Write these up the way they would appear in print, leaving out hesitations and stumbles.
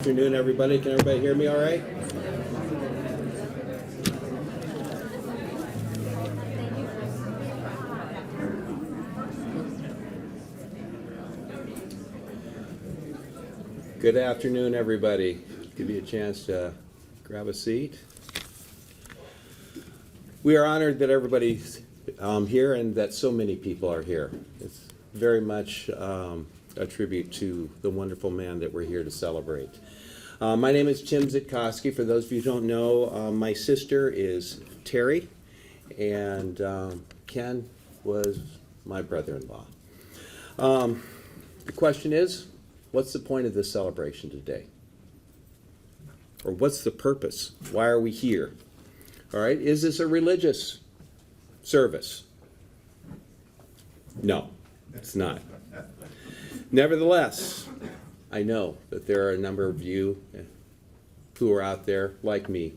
afternoon, everybody. Can everybody hear me all right? Good afternoon, everybody. Give you a chance to grab a seat. We are honored that everybody's here and that so many people are here. It's very much a tribute to the wonderful man that we're here to celebrate. My name is Tim Zitkowski. For those of you who don't know, my sister is Terry, and Ken was my brother-in-law. The question is, what's the point of this celebration today? Or what's the purpose? Why are we here? All right, is this a religious service? No, it's not. Nevertheless, I know that there are a number of you who are out there, like me,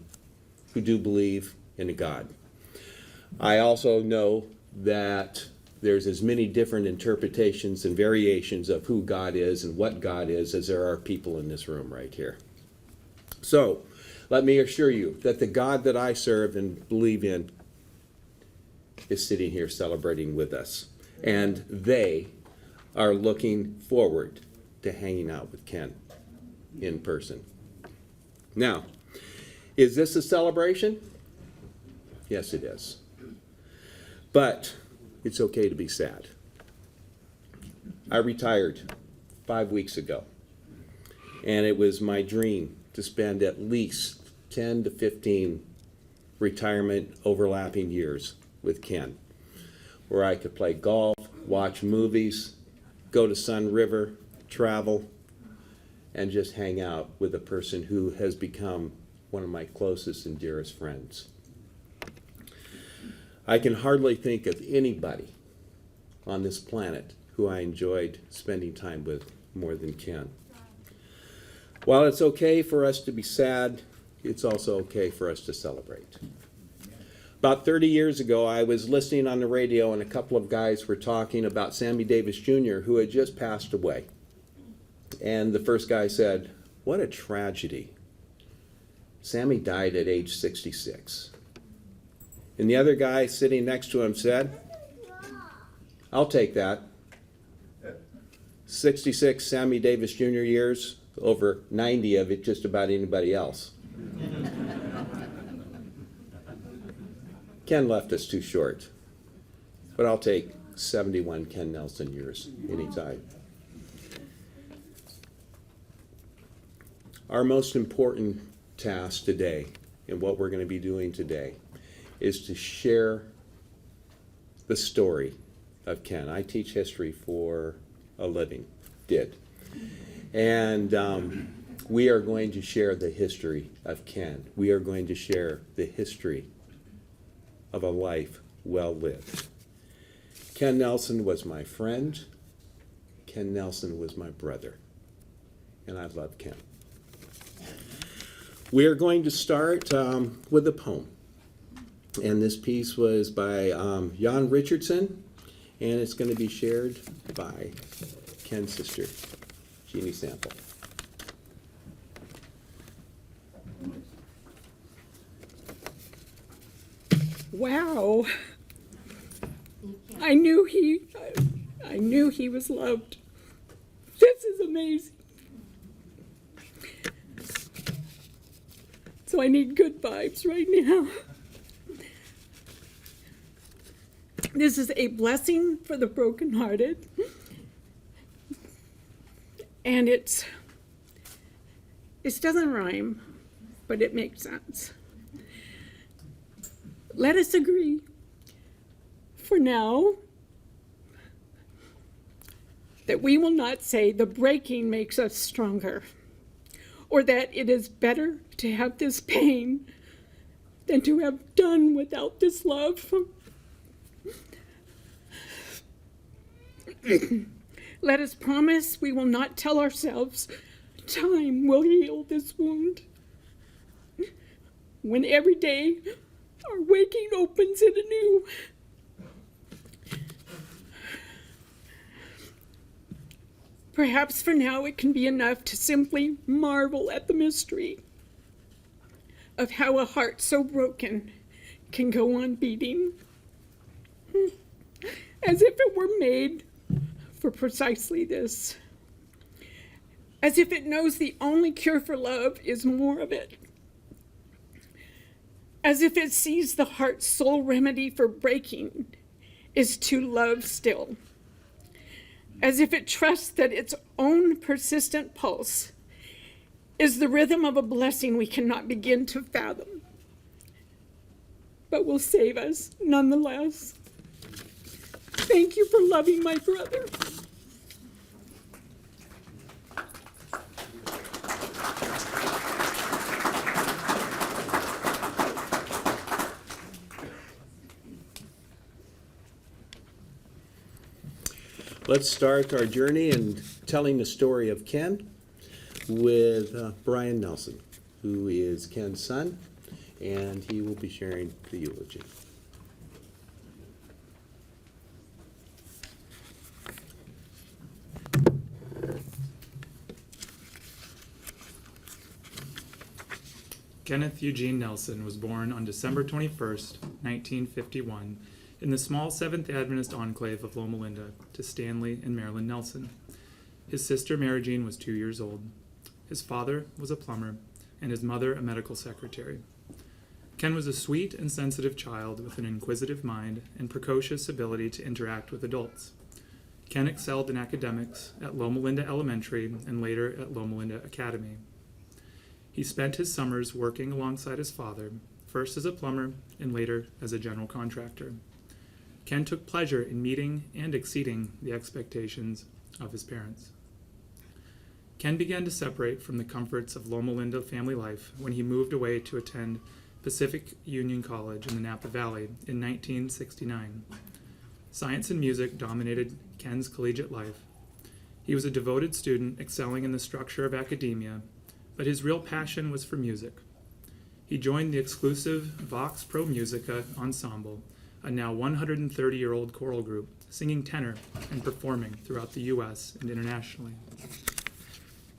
who do believe in a God. I also know that there's as many different interpretations and variations of who God is and what God is as there are people in this room right here. So, let me assure you that the God that I serve and believe in is sitting here celebrating with us. And they are looking forward to hanging out with Ken in person. Now, is this a celebration? Yes, it is. But it's okay to be sad. I retired 5 weeks ago, and it was my dream to spend at least 10 to 15 retirement overlapping years with Ken, where I could play golf, watch movies, go to Sun River, travel, and just hang out with a person who has become one of my closest and dearest friends. I can hardly think of anybody on this planet who I enjoyed spending time with more than Ken. While it's okay for us to be sad, it's also okay for us to celebrate. About 30 years ago, I was listening on the radio, and a couple of guys were talking about Sammy Davis Jr., who had just passed away. And the first guy said, "What a tragedy. Sammy died at age 66. And the other guy sitting next to him said, "I'll take that. 66 Sammy Davis Jr. years, over 90 of it just about anybody else." Ken left us too short, but I'll take 71 Ken Nelson years anytime. Our most important task today, and what we're going to be doing today, is to share the story of Ken. I teach history for a living, did. And we are going to share the history of Ken. We are going to share the history of a life well lived. Ken Nelson was my friend. Ken Nelson was my brother. And I love Ken. We are going to start with a poem. And this piece was by Jan Richardson, and it's going to be shared by Ken's sister, Jeannie Sample. Wow. I knew he was loved. This is amazing. So I need good vibes right now. This is a blessing for the brokenhearted. And it doesn't rhyme, but it makes sense. Let us agree, for now, that we will not say the breaking makes us stronger, or that it is better to have this pain than to have done without this love. Let us promise we will not tell ourselves time will heal this wound, when every day our waking opens it anew. Perhaps for now it can be enough to simply marvel at the mystery of how a heart so broken can go on beating, as if it were made for precisely this, as if it knows the only cure for love is more of it, as if it sees the heart's sole remedy for breaking is to love still, as if it trusts that its own persistent pulse is the rhythm of a blessing we cannot begin to fathom, but will save us nonetheless. Thank you for loving my brother. Let's start our journey in telling the story of Ken with Brian Nelson, who is Ken's son, and he will be sharing the eulogy. Kenneth Eugene Nelson was born on December 21st, 1951, in the small Seventh Adventist enclave of Loma Linda to Stanley and Marilyn Nelson. His sister Mary Jean was 2 years old. His father was a plumber, and his mother a medical secretary. Ken was a sweet and sensitive child with an inquisitive mind and precocious ability to interact with adults. Ken excelled in academics at Loma Linda Elementary and later at Loma Linda Academy. He spent his summers working alongside his father, first as a plumber and later as a general contractor. Ken took pleasure in meeting and exceeding the expectations of his parents. Ken began to separate from the comforts of Loma Linda family life when he moved away to attend Pacific Union College in the Napa Valley in 1969. Science and music dominated Ken's collegiate life. He was a devoted student, excelling in the structure of academia, but his real passion was for music. He joined the exclusive Vox Pro Musica Ensemble, a now 130-year-old choral group, singing tenor and performing throughout the U.S. and internationally.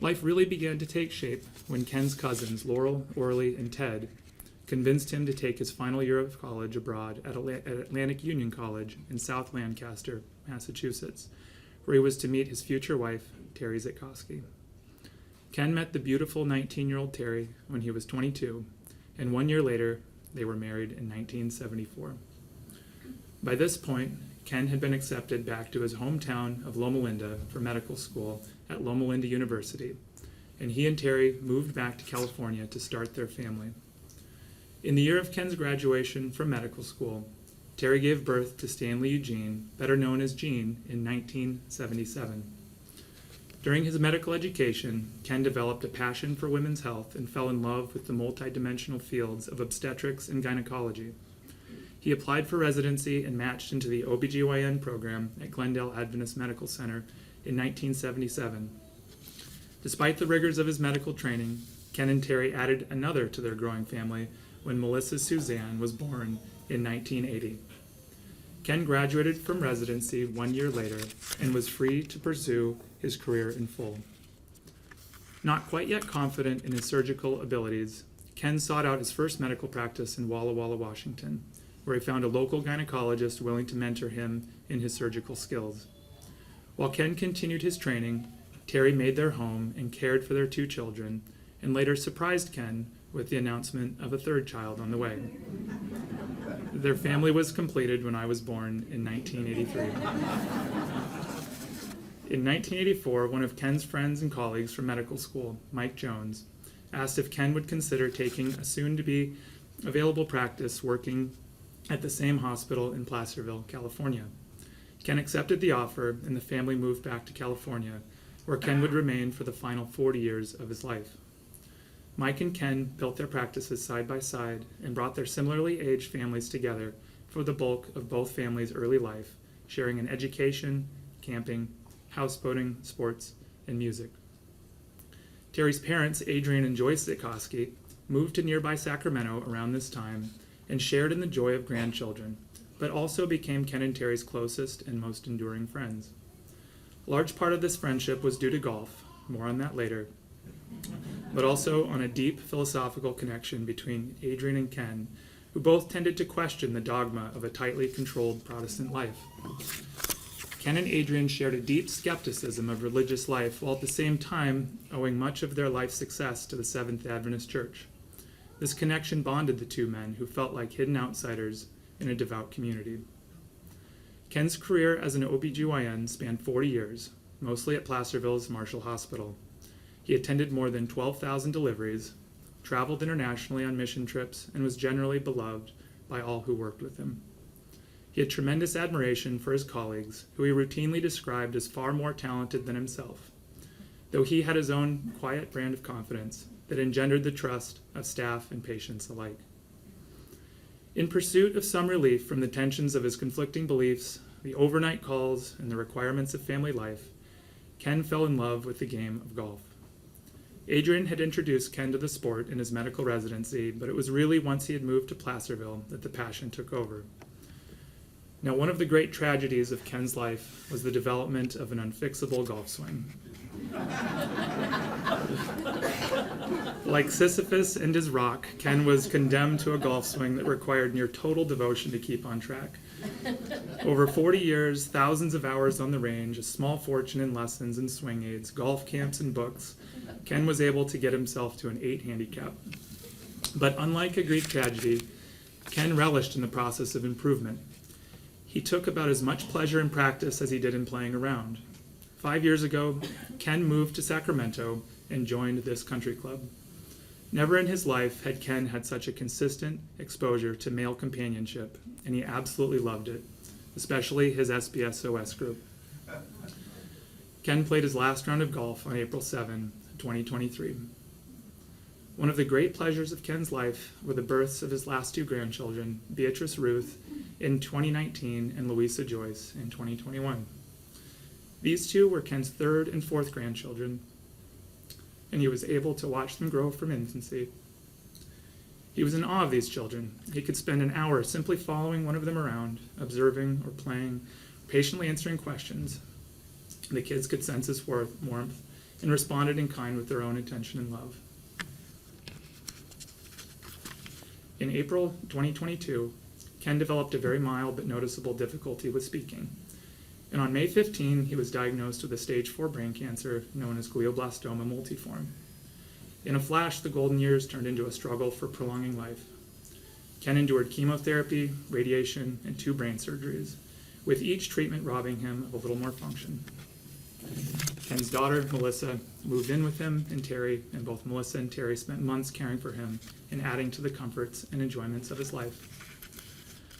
Life really began to take shape when Ken's cousins, Laurel, Orly, and Ted, convinced him to take his final year of college abroad at Atlantic Union College in South Lancaster, Massachusetts, where he was to meet his future wife, Terry Zitkoski. Ken met the beautiful 19-year-old Terry when he was 22, and 1 year later, they were married in 1974. By this point, Ken had been accepted back to his hometown of Loma Linda for medical school at Loma Linda University, and he and Terry moved back to California to start their family. In the year of Ken's graduation from medical school, Terry gave birth to Stanley Eugene, better known as Gene, in 1977. During his medical education, Ken developed a passion for women's health and fell in love with the multidimensional fields of obstetrics and gynecology. He applied for residency and matched into the OBGYN program at Glendale Adventist Medical Center in 1977. Despite the rigors of his medical training, Ken and Terry added another to their growing family when Melissa Suzanne was born in 1980. Ken graduated from residency 1 year later and was free to pursue his career in full. Not quite yet confident in his surgical abilities, Ken sought out his first medical practice in Walla Walla, Washington, where he found a local gynecologist willing to mentor him in his surgical skills. While Ken continued his training, Terry made their home and cared for their 2 children, and later surprised Ken with the announcement of a 3rd child on the way. Their family was completed when I was born in 1983. In 1984, one of Ken's friends and colleagues from medical school, Mike Jones, asked if Ken would consider taking a soon-to-be available practice working at the same hospital in Placerville, California. Ken accepted the offer, and the family moved back to California, where Ken would remain for the final 40 years of his life. Mike and Ken built their practices side by side and brought their similarly aged families together for the bulk of both families' early life, sharing in education, camping, houseboating, sports, and music. Terry's parents, Adrian and Joyce Zitkoski, moved to nearby Sacramento around this time and shared in the joy of grandchildren, but also became Ken and Terry's closest and most enduring friends. A large part of this friendship was due to golf, more on that later, but also on a deep philosophical connection between Adrian and Ken, who both tended to question the dogma of a tightly controlled Protestant life. Ken and Adrian shared a deep skepticism of religious life, while at the same time owing much of their life success to the Seventh Adventist Church. This connection bonded the two men, who felt like hidden outsiders in a devout community. Ken's career as an OBGYN spanned 40 years, mostly at Placerville's Marshall Hospital. He attended more than 12,000 deliveries, traveled internationally on mission trips, and was generally beloved by all who worked with him. He had tremendous admiration for his colleagues, who he routinely described as far more talented than himself, though he had his own quiet brand of confidence that engendered the trust of staff and patients alike. In pursuit of some relief from the tensions of his conflicting beliefs, the overnight calls, and the requirements of family life, Ken fell in love with the game of golf. Adrian had introduced Ken to the sport in his medical residency, but it was really once he had moved to Placerville that the passion took over. Now, one of the great tragedies of Ken's life was the development of an unfixable golf swing. Like Sisyphus and his rock, Ken was condemned to a golf swing that required near total devotion to keep on track. Over 40 years, thousands of hours on the range, a small fortune in lessons and swing aids, golf camps and books, Ken was able to get himself to an 8 handicap. But unlike a Greek tragedy, Ken relished in the process of improvement. He took about as much pleasure in practice as he did in playing around. 5 years ago, Ken moved to Sacramento and joined this country club. Never in his life had Ken had such a consistent exposure to male companionship, and he absolutely loved it, especially his SBSOS group. Ken played his last round of golf on April 7, 2023. One of the great pleasures of Ken's life were the births of his last 2 grandchildren, Beatrice Ruth in 2019 and Louisa Joyce in 2021. These 2 were Ken's 3rd and 4th grandchildren, and he was able to watch them grow from infancy. He was in awe of these children. He could spend an hour simply following one of them around, observing or playing, patiently answering questions. The kids could sense his warmth and responded in kind with their own attention and love. In April 2022, Ken developed a very mild but noticeable difficulty with speaking. And on May 15, he was diagnosed with a stage 4 brain cancer known as glioblastoma multiforme. In a flash, the golden years turned into a struggle for prolonging life. Ken endured chemotherapy, radiation, and 2 brain surgeries, with each treatment robbing him of a little more function. Ken's daughter, Melissa, moved in with him and Terry, and both Melissa and Terry spent months caring for him and adding to the comforts and enjoyments of his life.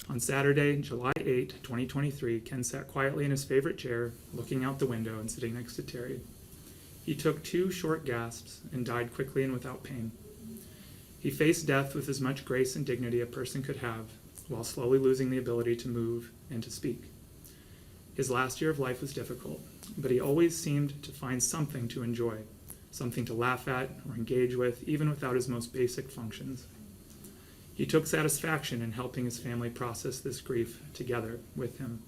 On Saturday, July 8, 2023, Ken sat quietly in his favorite chair, looking out the window and sitting next to Terry. He took 2 short gasps and died quickly and without pain. He faced death with as much grace and dignity a person could have, while slowly losing the ability to move and to speak. His last year of life was difficult, but he always seemed to find something to enjoy, something to laugh at or engage with, even without his most basic functions. He took satisfaction in helping his family process this grief together with him.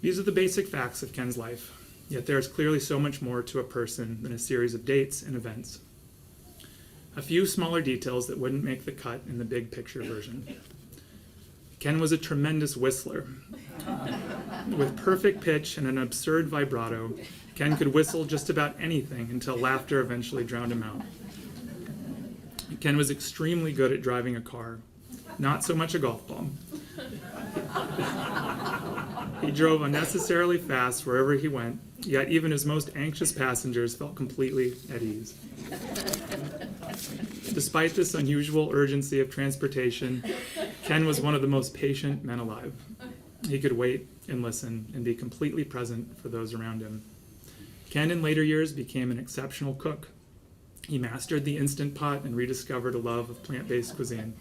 These are the basic facts of Ken's life, yet there is clearly so much more to a person than a series of dates and events. A few smaller details that wouldn't make the cut in the big picture version. Ken was a tremendous whistler. With perfect pitch and an absurd vibrato, Ken could whistle just about anything until laughter eventually drowned him out. Ken was extremely good at driving a car, not so much a golf ball. He drove unnecessarily fast wherever he went, yet even his most anxious passengers felt completely at ease. Despite this unusual urgency of transportation, Ken was one of the most patient men alive. He could wait and listen and be completely present for those around him. Ken in later years became an exceptional cook. He mastered the Instant Pot and rediscovered a love of plant-based cuisine.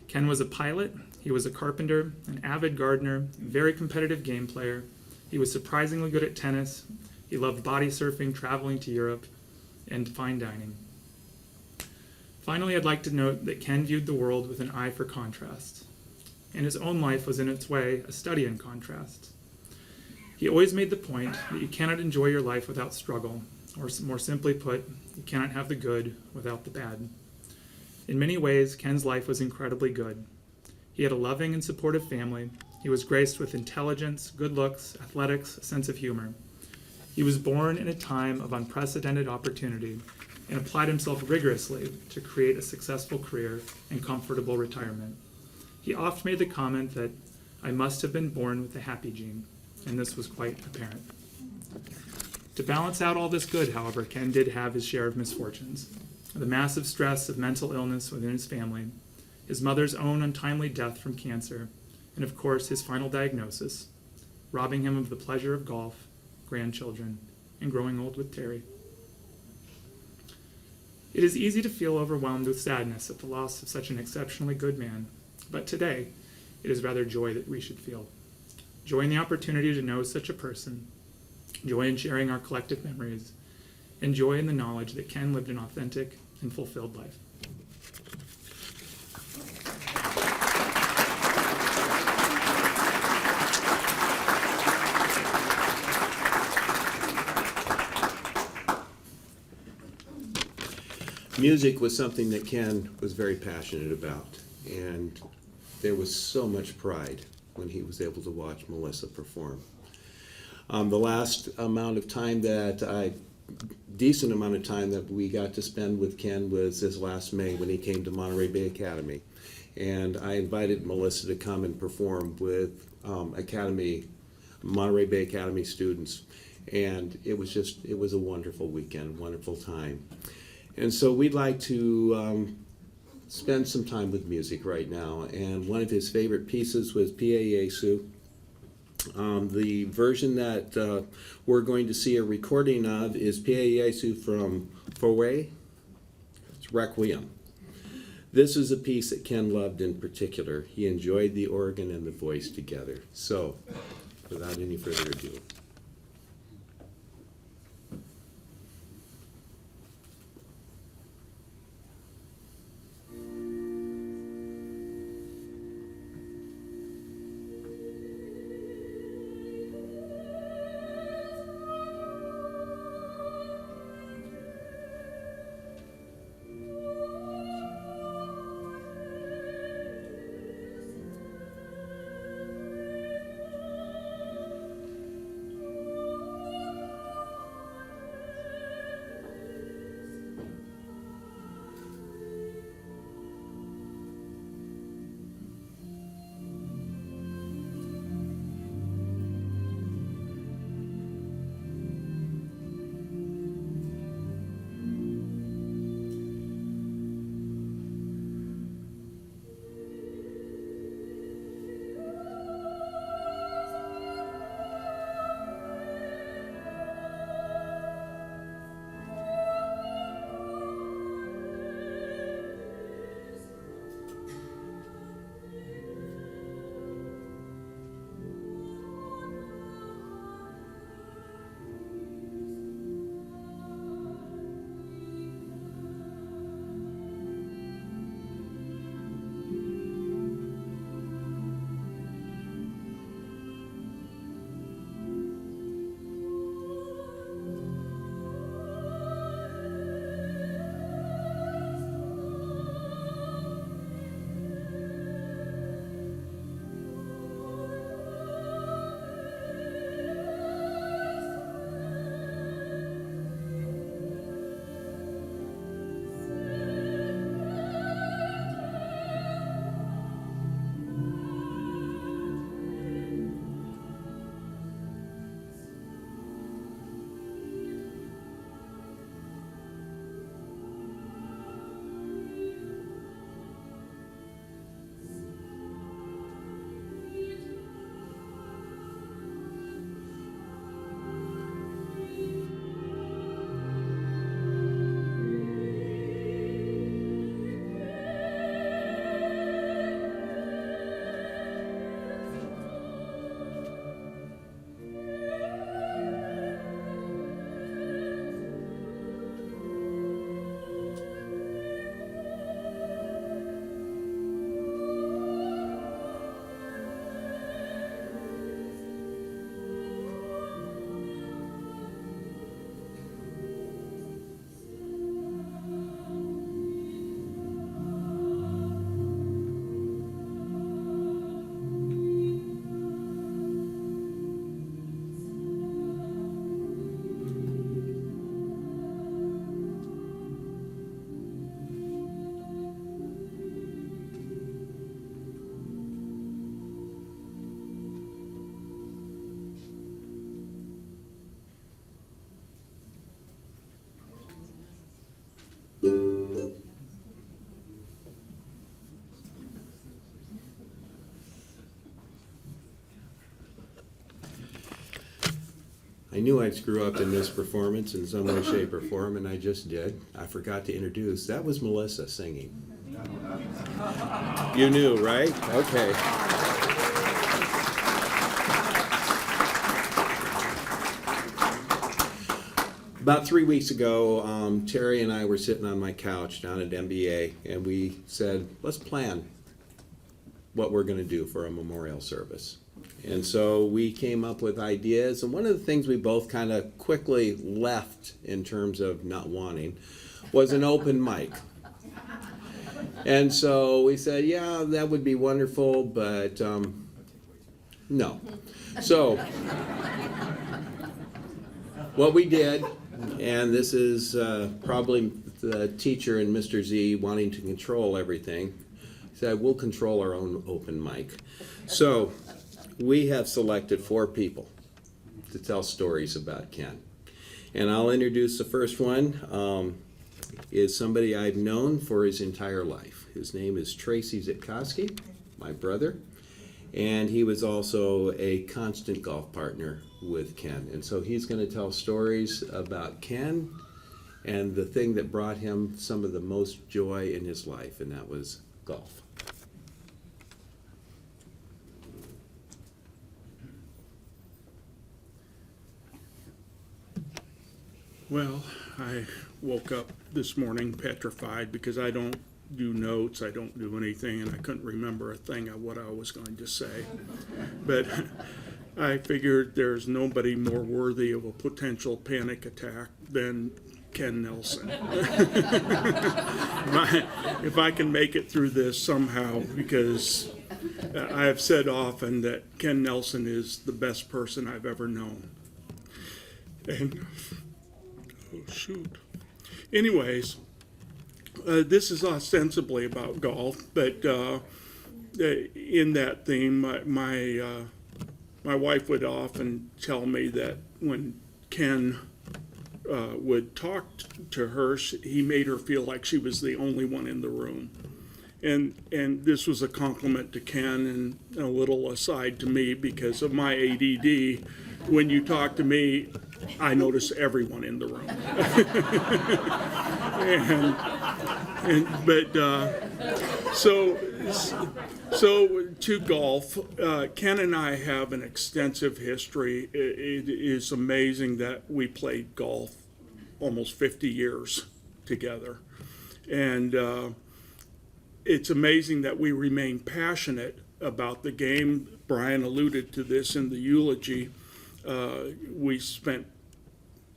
Ken was a pilot, he was a carpenter, an avid gardener, a very competitive game player. He was surprisingly good at tennis. He loved body surfing, traveling to Europe, and fine dining. Finally, I'd like to note that Ken viewed the world with an eye for contrasts, and his own life was in its way a study in contrasts. He always made the point that you cannot enjoy your life without struggle, or more simply put, you cannot have the good without the bad. In many ways, Ken's life was incredibly good. He had a loving and supportive family. He was graced with intelligence, good looks, athletics, a sense of humor. He was born in a time of unprecedented opportunity and applied himself rigorously to create a successful career and comfortable retirement. He oft made the comment that I must have been born with the happy gene, and this was quite apparent. To balance out all this good, however, Ken did have his share of misfortunes. The massive stress of mental illness within his family, his mother's own untimely death from cancer, and of course his final diagnosis, robbing him of the pleasure of golf, grandchildren, and growing old with Terry. It is easy to feel overwhelmed with sadness at the loss of such an exceptionally good man, but today it is rather joy that we should feel. Joy in the opportunity to know such a person, joy in sharing our collective memories, and joy in the knowledge that Ken lived an authentic and fulfilled life. Music was something that Ken was very passionate about, and there was so much pride when he was able to watch Melissa perform. The last amount of time decent amount of time that we got to spend with Ken was this last May when he came to Monterey Bay Academy. And I invited Melissa to come and perform with Monterey Bay Academy students. And it was a wonderful weekend, wonderful time. And so we'd like to spend some time with music right now. And one of his favorite pieces was Pieyesu. The version that we're going to see a recording of is Pieyesu from Foray. It's Requiem. This is a piece that Ken loved in particular. He enjoyed the organ and the voice together. So, without any further ado. I knew I'd screw up in this performance in some way, shape, or form, and I just did. I forgot to introduce. That was Melissa singing. You knew, right? Okay. About 3 weeks ago, Terry and I were sitting on my couch down at MBA, and we said, let's plan what we're going to do for a memorial service. And so we came up with ideas, and one of the things we both kind of quickly left in terms of not wanting was an open mic. And so we said, yeah, that would be wonderful, but no. So what we did, and this is probably the teacher and Mr. Z wanting to control everything, said we'll control our own open mic. So we have selected 4 people to tell stories about Ken. And I'll introduce the first one. Is somebody I've known for his entire life. His name is Tracy Zitkoski, my brother. And he was also a constant golf partner with Ken. And so he's going to tell stories about Ken and the thing that brought him some of the most joy in his life, and that was golf. Well, I woke up this morning petrified because I don't do notes, I don't do anything, and I couldn't remember a thing of what I was going to say. But I figured there's nobody more worthy of a potential panic attack than Ken Nelson. If I can make it through this somehow, because I have said often that Ken Nelson is the best person I've ever known. And oh, shoot. Anyways, this is ostensibly about golf, but in that theme, my wife would often tell me that when Ken would talk to her, he made her feel like she was the only one in the room. And this was a compliment to Ken and a little aside to me because of my ADD. When you talk to me, I notice everyone in the room. So to golf, Ken and I have an extensive history. It is amazing that we played golf almost 50 years together. And it's amazing that we remain passionate about the game. Brian alluded to this in the eulogy. We spent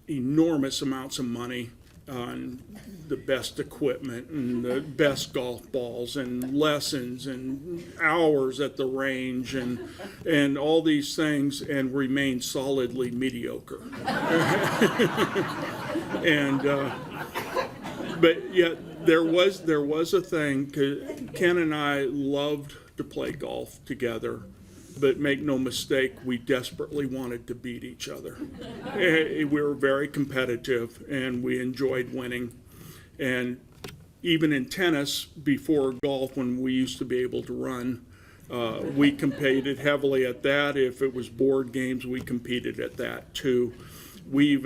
enormous amounts of money on the best equipment and the best golf balls and lessons and hours at the range and all these things, and remain solidly mediocre. But yet there was a thing. Ken and I loved to play golf together. But make no mistake, we desperately wanted to beat each other. We were very competitive, and we enjoyed winning. And even in tennis, before golf, when we used to be able to run, we competed heavily at that. If it was board games, we competed at that too. We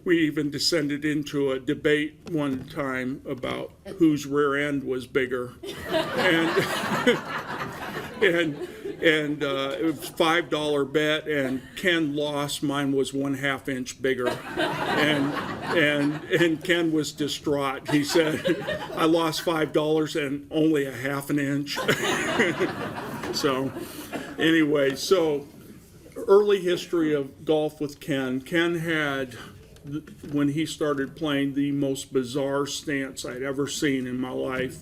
even descended into a debate one time about whose rear end was bigger. And it was a $5 bet, and Ken lost. Mine was 1/2 inch bigger, and Ken was distraught. He said, "I lost $5 and only 1/2 inch." So, anyway, so early history of golf with Ken. Ken had, when he started playing, the most bizarre stance I'd ever seen in my life.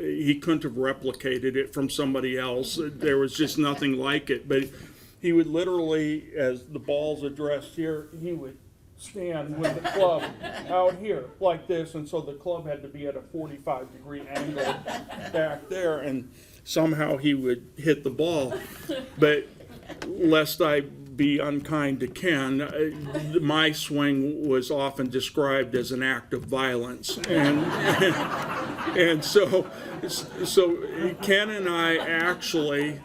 He couldn't have replicated it from somebody else. There was just nothing like it. But he would literally, as the ball's addressed here, he would stand with the club out here like this, and so the club had to be at a 45-degree angle back there, and somehow he would hit the ball. But lest I be unkind to Ken, my swing was often described as an act of violence, and so Ken and I actually,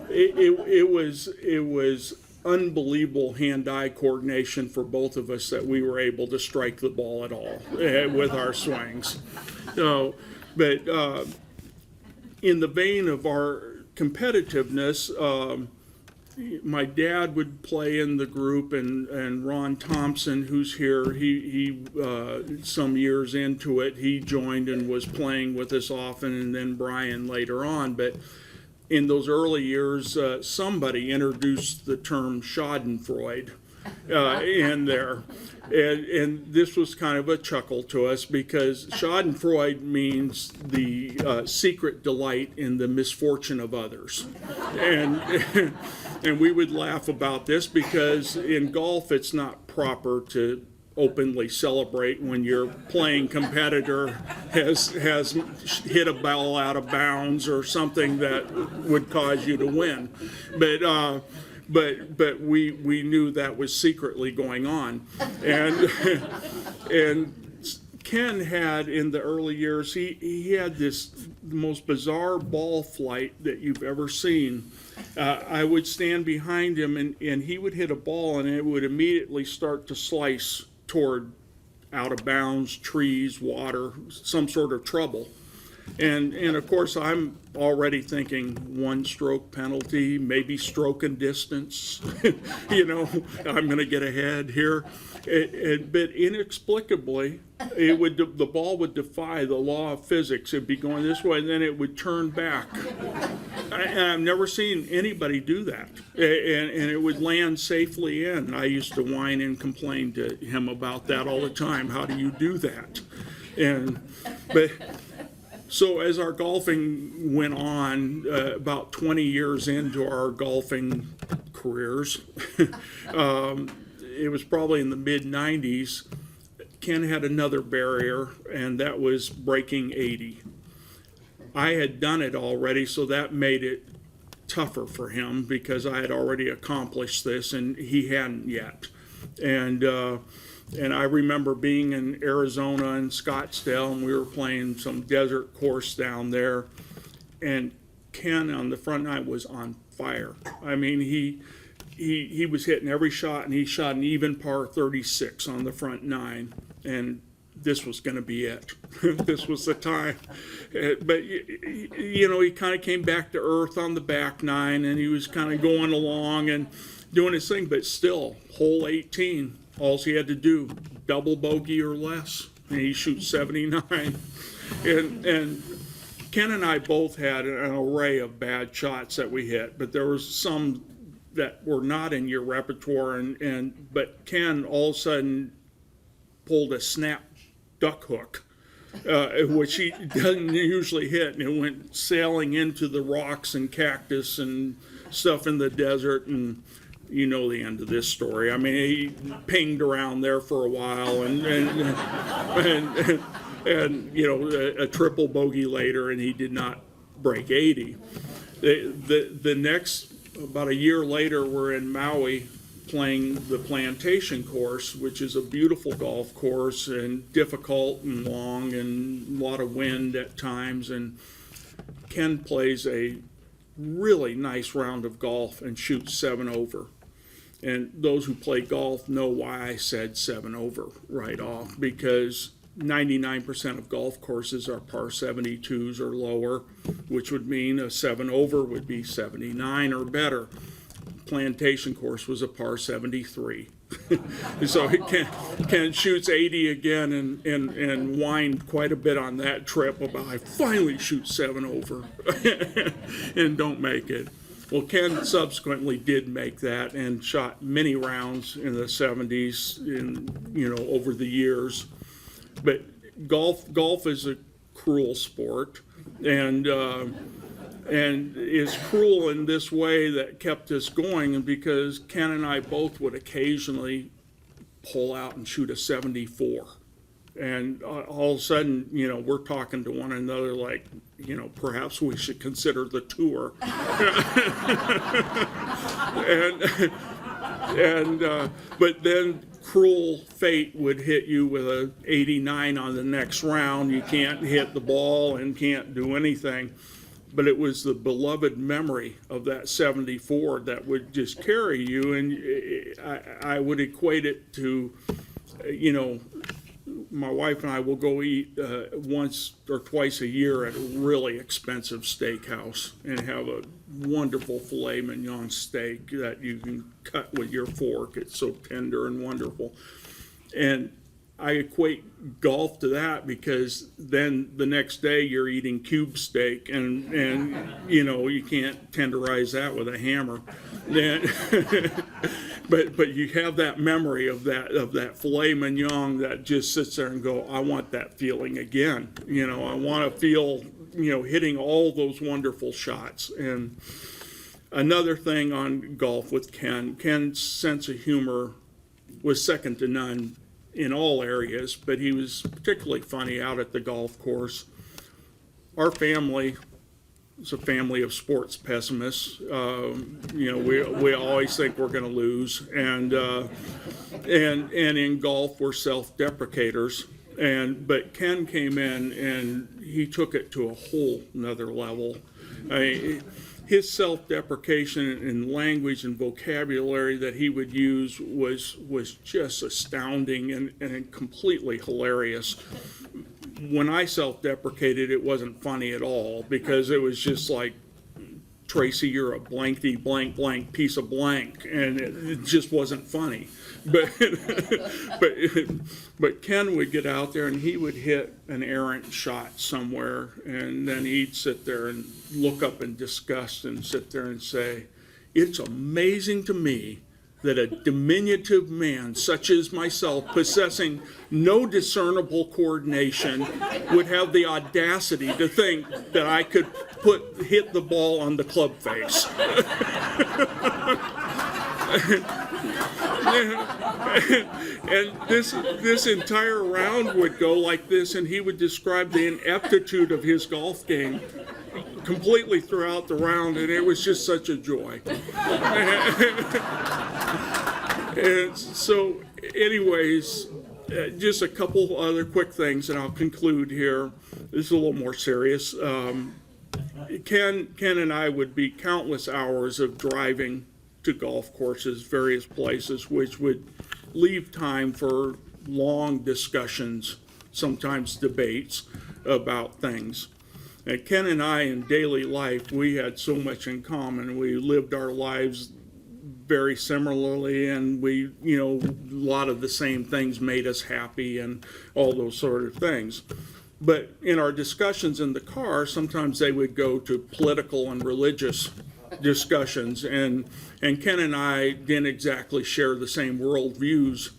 it was unbelievable hand-eye coordination for both of us that we were able to strike the ball at all with our swings. So, but in the vein of our competitiveness, my dad would play in the group, and Ron Thompson, who's here, he some years into it, he joined and was playing with us often, and then Brian later on. But in those early years, somebody introduced the term Schadenfreude in there. And this was kind of a chuckle to us, because Schadenfreude means the secret delight in the misfortune of others. And we would laugh about this, because in golf it's not proper to openly celebrate when your playing competitor has hit a ball out of bounds or something that would cause you to win. But we knew that was secretly going on. And Ken had, in the early years, he had this most bizarre ball flight that you've ever seen. I would stand behind him, and he would hit a ball, and it would immediately start to slice toward out of bounds, trees, water, some sort of trouble. And of course, I'm already thinking one stroke penalty, maybe stroke and distance. You know, I'm going to get ahead here. But inexplicably, the ball would defy the law of physics. It'd be going this way, and then it would turn back. I've never seen anybody do that. And it would land safely in. I used to whine and complain to him about that all the time. How do you do that? So as our golfing went on, about 20 years into our golfing careers, it was probably in the mid-90s, Ken had another barrier, and that was breaking 80. I had done it already, so that made it tougher for him, because I had already accomplished this, and he hadn't yet. And I remember being in Arizona and Scottsdale, and we were playing some desert course down there, and Ken on the front nine was on fire. I mean, he was hitting every shot, and he shot an even par 36 on the front nine, and this was going to be it. This was the time. But, you know, he kind of came back to earth on the back nine, and he was kind of going along and doing his thing, but still, hole 18, all he had to do, double bogey or less, and he shoots 79. And Ken and I both had an array of bad shots that we hit, but there was some that were not in your repertoire, but Ken all of a sudden pulled a snap duck hook, which he doesn't usually hit, and it went sailing into the rocks and cactus and stuff in the desert, and you know the end of this story. I mean, he pinged around there for a while, and you know, a triple bogey later, and he did not break 80. The next, about a year later, we're in Maui playing the Plantation course, which is a beautiful golf course and difficult and long and a lot of wind at times. And Ken plays a really nice round of golf and shoots 7 over. And those who play golf know why I said 7 over right off, because 99% of golf courses are par 72s or lower, which would mean a 7 over would be 79 or better. Plantation course was a par 73. So Ken shoots 80 again and whined quite a bit on that trip about, I finally shoot 7 over and don't make it. Well, Ken subsequently did make that and shot many rounds in the 70s over the years. But golf is a cruel sport, and is cruel in this way that kept us going, and because Ken and I both would occasionally pull out and shoot a 74. And all of a sudden, we're talking to one another like, perhaps we should consider the tour. But then cruel fate would hit you with a 89 on the next round. You can't hit the ball and can't do anything. but it was the beloved memory of that 74 that would just carry you. And I would equate it to, you know, my wife and I will go eat once or twice a year at a really expensive steakhouse and have a wonderful filet mignon steak that you can cut with your fork. It's so tender and wonderful. And I equate golf to that, because then the next day you're eating cube steak, and you know, you can't tenderize that with a hammer. Then, but you have that memory of that filet mignon that just sits there and go, I want that feeling again. You know, I want to feel, you know, hitting all those wonderful shots. And another thing on golf with Ken's sense of humor was second to none in all areas, but he was particularly funny out at the golf course. Our family is a family of sports pessimists. You know, we always think we're going to lose, and in golf we're self-deprecators. But Ken came in and he took it to a whole nother level. His self-deprecation and language and vocabulary that he would use was just astounding and completely hilarious. When I self-deprecated, it wasn't funny at all, because it was just like, Tracy, you're a blankety blank blank piece of blank, and it just wasn't funny. But Ken would get out there and he would hit an errant shot somewhere, and then he'd sit there and look up in disgust and sit there and say, it's amazing to me that a diminutive man such as myself, possessing no discernible coordination, would have the audacity to think that I could hit the ball on the club face. And this entire round would go like this, and he would describe the ineptitude of his golf game completely throughout the round, and it was just such a joy. And so, anyways, just a couple other quick things, and I'll conclude here. This is a little more serious. Ken and I would be countless hours of driving to golf courses, various places, which would leave time for long discussions, sometimes debates about things. And Ken and I, in daily life, we had so much in common. We lived our lives very similarly, and we, you know, a lot of the same things made us happy and all those sort of things. But in our discussions in the car, sometimes they would go to political and religious discussions, and Ken and I didn't exactly share the same worldviews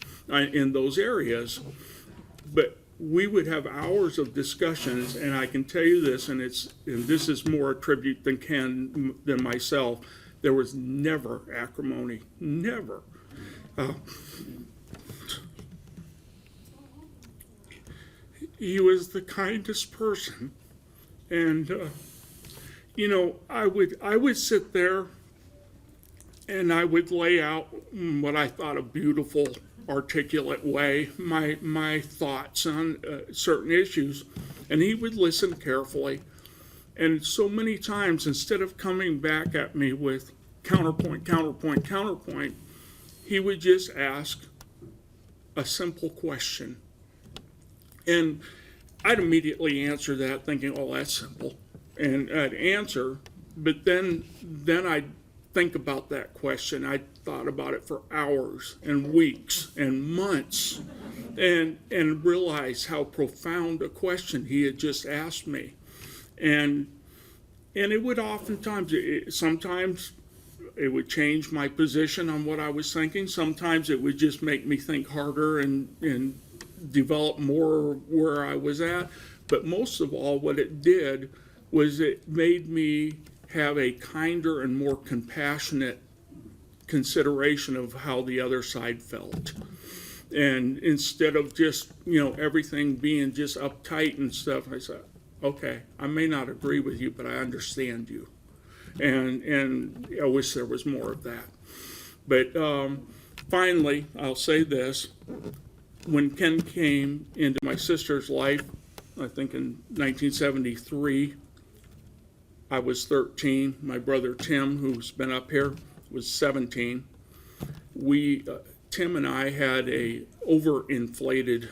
in those areas, but we would have hours of discussions, and I can tell you this, and this is more a tribute than Ken than myself. There was never acrimony, never. He was the kindest person, and you know, I would sit there and I would lay out what I thought a beautiful, articulate way, my thoughts on certain issues, and he would listen carefully. And so many times, instead of coming back at me with counterpoint, he would just ask a simple question. And I'd immediately answer that thinking, oh, that's simple. And I'd answer, but then I'd think about that question. I thought about it for hours and weeks and months, and realized how profound a question he had just asked me. And it would sometimes it would change my position on what I was thinking. Sometimes it would just make me think harder and develop more where I was at. But most of all, what it did was it made me have a kinder and more compassionate consideration of how the other side felt. And instead of just, you know, everything being just uptight and stuff, I said, okay, I may not agree with you, but I understand you. And I wish there was more of that. But finally, I'll say this. When Ken came into my sister's life, I think in 1973, I was 13. My brother Tim, who's been up here, was 17. Tim and I had a overinflated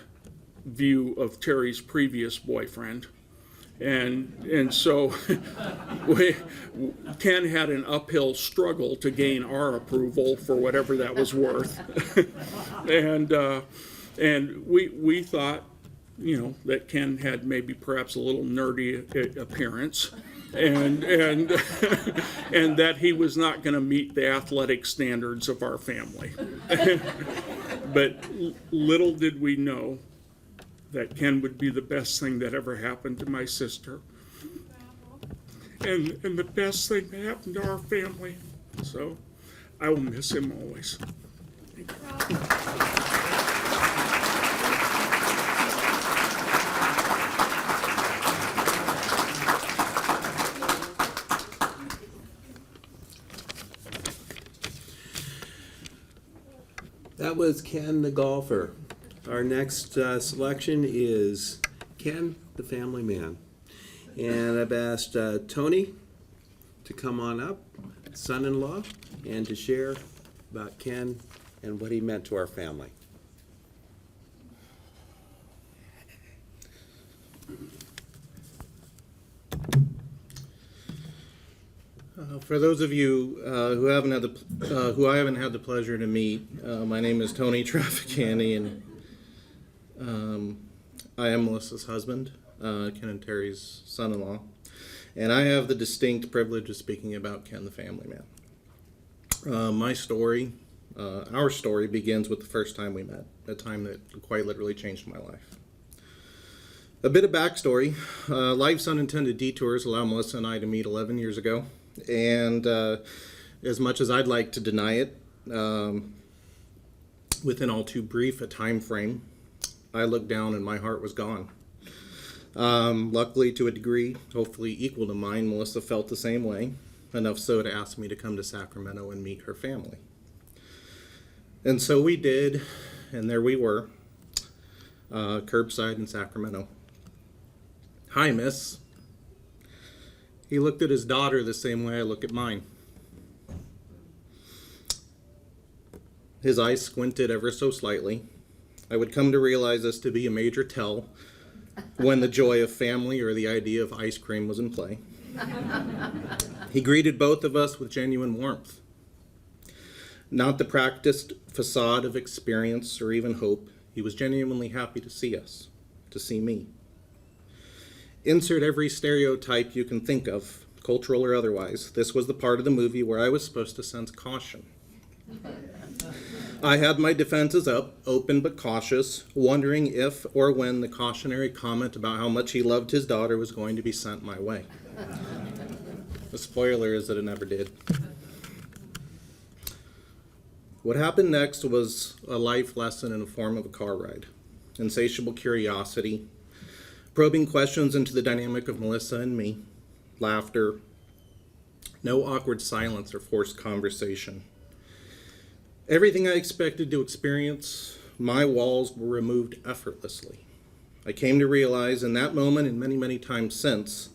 view of Terry's previous boyfriend. And so Ken had an uphill struggle to gain our approval for whatever that was worth. and we thought, that Ken had maybe perhaps a little nerdy appearance, and and that he was not going to meet the athletic standards of our family. But little did we know that Ken would be the best thing that ever happened to my sister, and the best thing that happened to our family. So I will miss him always. That was Ken the golfer. Our next selection is Ken the family man. And I've asked Tony to come on up, son-in-law, and to share about Ken and what he meant to our family. For those of you who I haven't had the pleasure to meet, my name is Tony Trafficani, and I am Melissa's husband, Ken and Terry's son-in-law, and I have the distinct privilege of speaking about Ken the family man. My story, our story, begins with the first time we met, a time that quite literally changed my life. A bit of backstory: life's unintended detours allow Melissa and I to meet 11 years ago. And as much as I'd like to deny it, within all too brief a time frame, I looked down and my heart was gone. Luckily, to a degree, hopefully equal to mine, Melissa felt the same way, enough so to ask me to come to Sacramento and meet her family. And so we did, and there we were, curbside in Sacramento. "Hi, miss." He looked at his daughter the same way I look at mine. His eyes squinted ever so slightly. I would come to realize this to be a major tell when the joy of family or the idea of ice cream was in play. He greeted both of us with genuine warmth. Not the practiced facade of experience or even hope. He was genuinely happy to see us, to see me. Insert every stereotype you can think of, cultural or otherwise. This was the part of the movie where I was supposed to sense caution. I had my defenses up, open but cautious, wondering if or when the cautionary comment about how much he loved his daughter was going to be sent my way. The spoiler is that it never did. What happened next was a life lesson in the form of a car ride. Insatiable curiosity, probing questions into the dynamic of Melissa and me, laughter, no awkward silence or forced conversation. Everything I expected to experience, my walls were removed effortlessly. I came to realize in that moment and many, many times since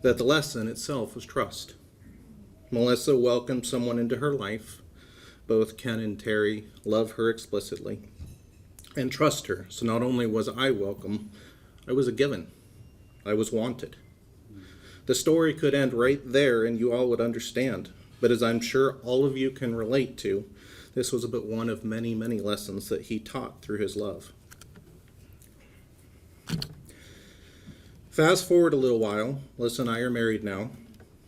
that the lesson itself was trust. Melissa welcomed someone into her life. Both Ken and Terry love her explicitly and trust her. So not only was I welcome, I was a given. I was wanted. The story could end right there and you all would understand. But as I'm sure all of you can relate to, this was but one of many, many lessons that he taught through his love. Fast forward a little while, Melissa and I are married now,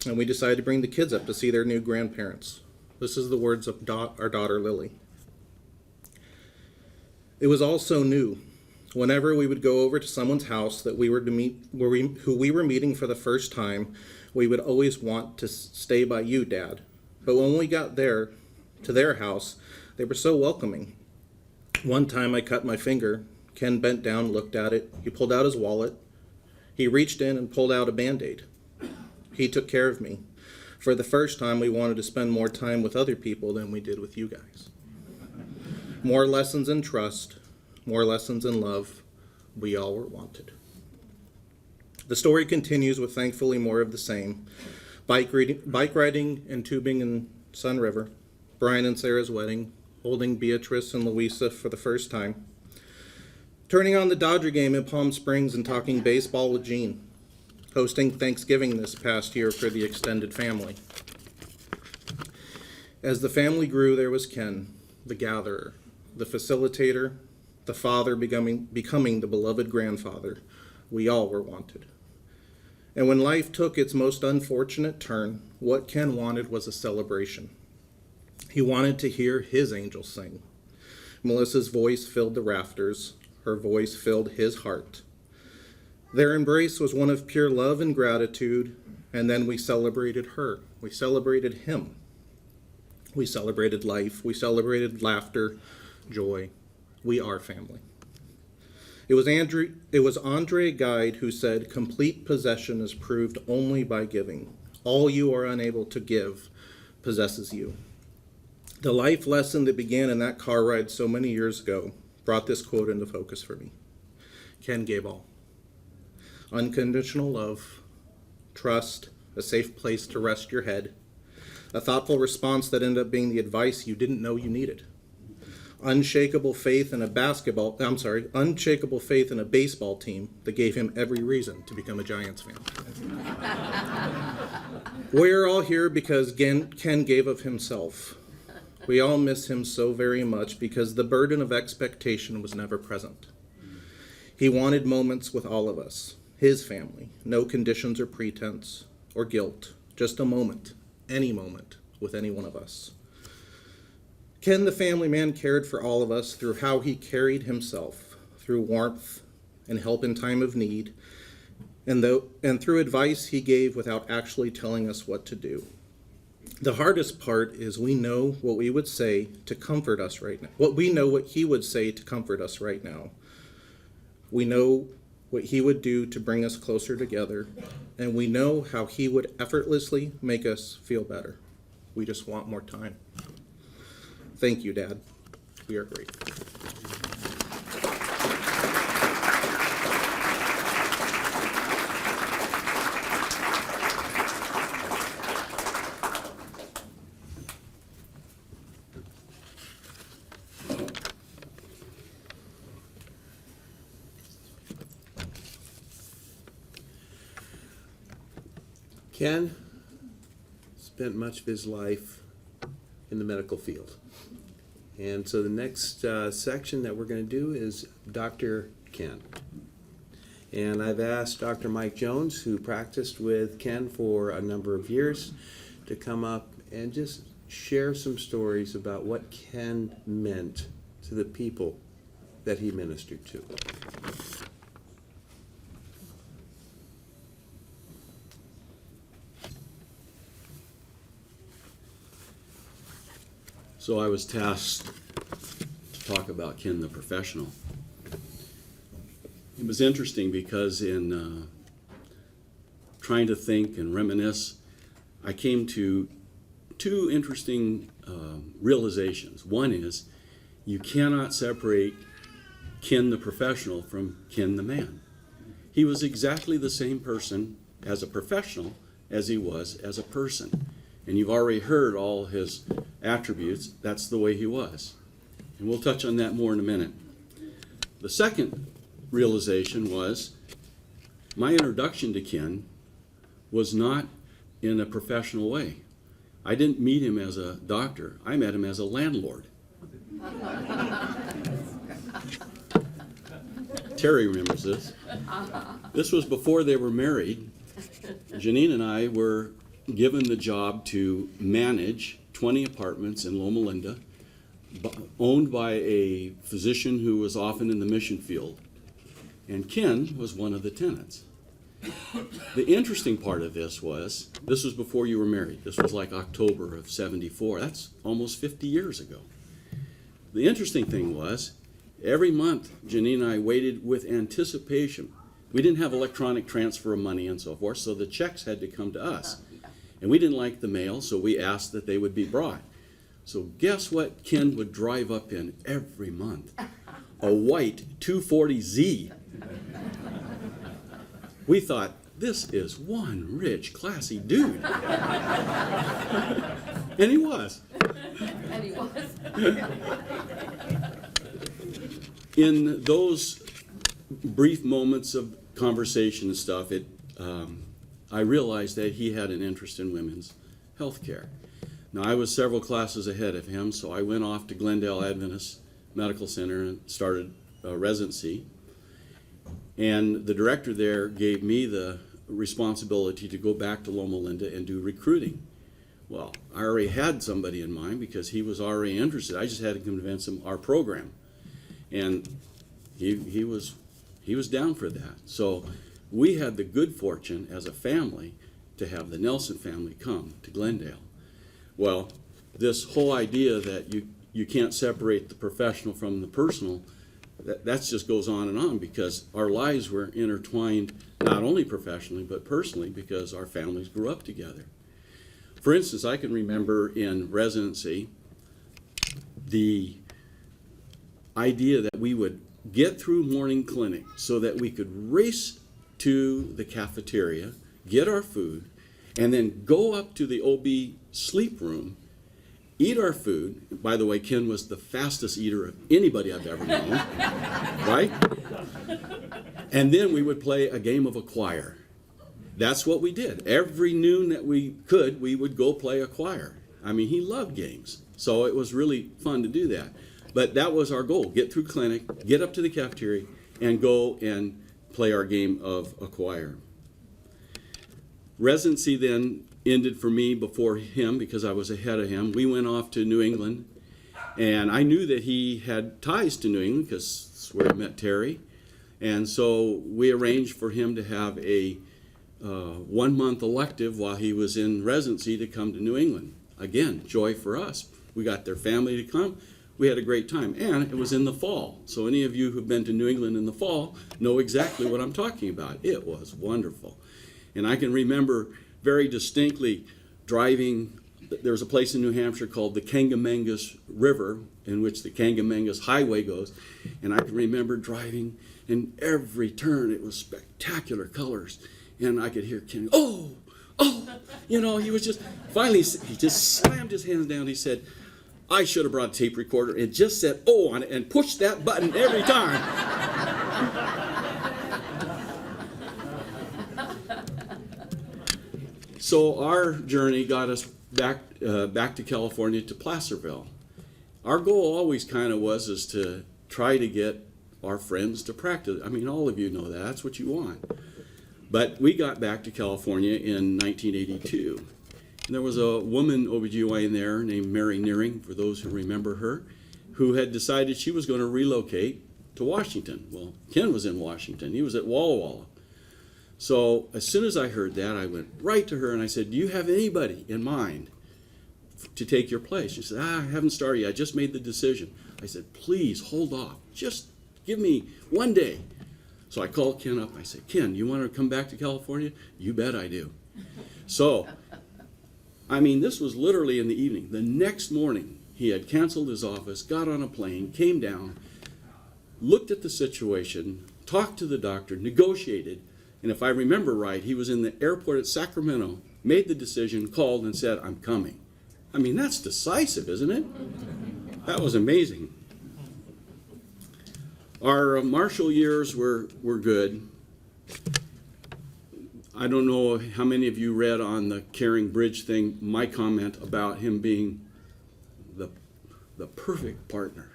and we decided to bring the kids up to see their new grandparents. This is the words of our daughter, Lily. It was all so new. Whenever we would go over to someone's house that we were to meet, who we were meeting for the first time, we would always want to stay by you, Dad. But when we got there, to their house, they were so welcoming. One time I cut my finger. Ken bent down, looked at it. He pulled out his wallet. He reached in and pulled out a Band-Aid. He took care of me. For the first time, we wanted to spend more time with other people than we did with you guys. More lessons in trust, more lessons in love. We all were wanted. The story continues with thankfully more of the same. Bike riding and tubing in Sun River, Brian and Sarah's wedding, holding Beatrice and Louisa for the first time, turning on the Dodger game in Palm Springs and talking baseball with Gene, hosting Thanksgiving this past year for the extended family. As the family grew, there was Ken, the gatherer, the facilitator, the father becoming the beloved grandfather we all were wanted. And when life took its most unfortunate turn, what Ken wanted was a celebration. He wanted to hear his angels sing. Melissa's voice filled the rafters. Her voice filled his heart. Their embrace was one of pure love and gratitude, and then we celebrated her. We celebrated him. We celebrated life. We celebrated laughter, joy. We are family. It was Andre Guide who said, "Complete possession is proved only by giving. All you are unable to give possesses you." The life lesson that began in that car ride so many years ago brought this quote into focus for me. Ken gave all. Unconditional love, trust, a safe place to rest your head, a thoughtful response that ended up being the advice you didn't know you needed. Unshakable faith in a baseball team that gave him every reason to become a Giants fan. We're all here because Ken gave of himself. We all miss him so very much because the burden of expectation was never present. He wanted moments with all of us, his family, no conditions or pretense or guilt, just a moment, any moment with any one of us. Ken, the family man, cared for all of us through how he carried himself, through warmth and help in time of need, and through advice he gave without actually telling us what to do. The hardest part is we know what we would say to comfort us right now. We know what he would say to comfort us right now. We know what he would do to bring us closer together, and we know how he would effortlessly make us feel better. We just want more time. Thank you, Dad. We are grateful. Ken spent much of his life in the medical field. And so the next section that we're going to do is Dr. Ken. And I've asked Dr. Mike Jones, who practiced with Ken for a number of years, to come up and just share some stories about what Ken meant to the people that he ministered to. So I was tasked to talk about Ken the professional. It was interesting because in trying to think and reminisce, I came to two interesting realizations. One is you cannot separate Ken the professional from Ken the man. He was exactly the same person as a professional as he was as a person. And you've already heard all his attributes. That's the way he was. And we'll touch on that more in a minute. The second realization was my introduction to Ken was not in a professional way. I didn't meet him as a doctor. I met him as a landlord. Terry remembers this. This was before they were married. Janine and I were given the job to manage 20 apartments in Loma Linda, owned by a physician who was often in the mission field. And Ken was one of the tenants. The interesting part of this was before you were married. This was like October of '74. That's almost 50 years ago. The interesting thing was, every month, Janine and I waited with anticipation. We didn't have electronic transfer of money and so forth, so the checks had to come to us. And we didn't like the mail, so we asked that they would be brought. So guess what Ken would drive up in every month? A white 240Z. We thought, this is one rich, classy dude. And he was. And he was. In those brief moments of conversation and stuff, I realized that he had an interest in women's health care. Now, I was several classes ahead of him, so I went off to Glendale Adventist Medical Center and started a residency. And the director there gave me the responsibility to go back to Loma Linda and do recruiting. Well, I already had somebody in mind because he was already interested. I just had to convince him our program. And he was down for that. So we had the good fortune as a family to have the Nelson family come to Glendale. Well, this whole idea that you can't separate the professional from the personal, that just goes on because our lives were intertwined not only professionally but personally because our families grew up together. For instance, I can remember in residency the idea that we would get through morning clinic so that we could race to the cafeteria, get our food, and then go up to the OB sleep room, eat our food. By the way, Ken was the fastest eater of anybody I've ever known, right? And then we would play a game of acquire. That's what we did. Every noon that we could, we would go play acquire. I mean, he loved games, so it was really fun to do that. But that was our goal, get through clinic, get up to the cafeteria, and go and play our game of acquire. Residency then ended for me before him because I was ahead of him. We went off to New England, and I knew that he had ties to New England because that's where I met Terry. And so we arranged for him to have a 1-month elective while he was in residency to come to New England. Again, joy for us. We got their family to come. We had a great time, and it was in the fall. So any of you who've been to New England in the fall know exactly what I'm talking about. It was wonderful. And I can remember very distinctly driving. There was a place in New Hampshire called the Kangamangas River, in which the Kangamangas Highway goes. And I can remember driving, and every turn it was spectacular colors. And I could hear Ken, oh, you know, he was just, finally, he just slammed his hands down. He said, I should have brought a tape recorder and just said, oh, on it and pushed that button every time. So our journey got us back to California, to Placerville. Our goal always kind of was to try to get our friends to practice. I mean, all of you know that. That's what you want. But we got back to California in 1982. And there was a woman OBGYN there named Mary Nearing, for those who remember her, who had decided she was going to relocate to Washington. Well, Ken was in Washington. He was at Walla Walla. So as soon as I heard that, I went right to her and I said, do you have anybody in mind to take your place? She said, I haven't started yet. I just made the decision. I said, please hold off. Just give me one day. So I called Ken up. I said, Ken, you want to come back to California? You bet I do. So, I mean, this was literally in the evening. The next morning, he had canceled his office, got on a plane, came down, looked at the situation, talked to the doctor, negotiated, and if I remember right, he was in the airport at Sacramento, made the decision, called, and said, I'm coming. I mean, that's decisive, isn't it? That was amazing. Our Marshall years were good. I don't know how many of you read on the Caring Bridge thing my comment about him being the perfect partner.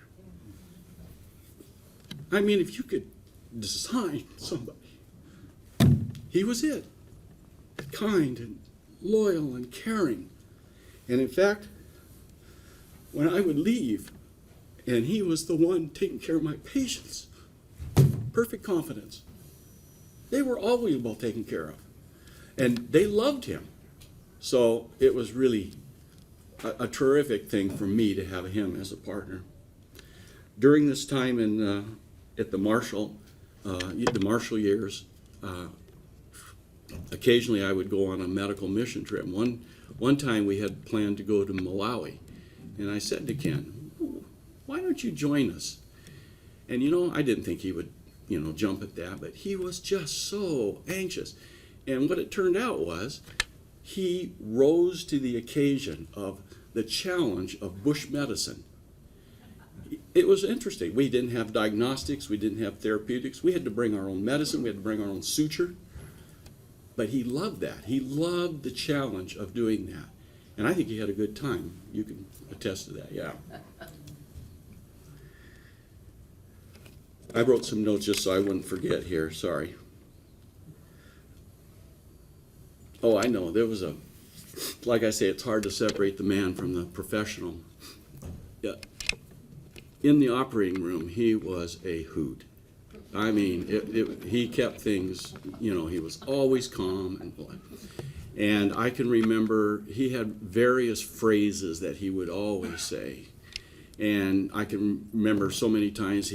I mean, if you could design somebody, he was it. Kind and loyal and caring. And in fact, when I would leave, and he was the one taking care of my patients, perfect confidence. They were always well taken care of. And they loved him. So it was really a terrific thing for me to have him as a partner. During this time at the Marshall years, occasionally I would go on a medical mission trip. One time we had planned to go to Malawi. And I said to Ken, why don't you join us? And I didn't think he would, jump at that, but he was just so anxious. And what it turned out was he rose to the occasion of the challenge of bush medicine. It was interesting. We didn't have diagnostics. We didn't have therapeutics. We had to bring our own medicine. We had to bring our own suture. But he loved that. He loved the challenge of doing that. And I think he had a good time. You can attest to that, yeah. I wrote some notes just so I wouldn't forget here. Sorry. Oh, I know. There was a, like I say, it's hard to separate the man from the professional. Yeah. In the operating room, he was a hoot. I mean, he kept things, you know, he was always calm. And I can remember he had various phrases that he would always say. And I can remember so many times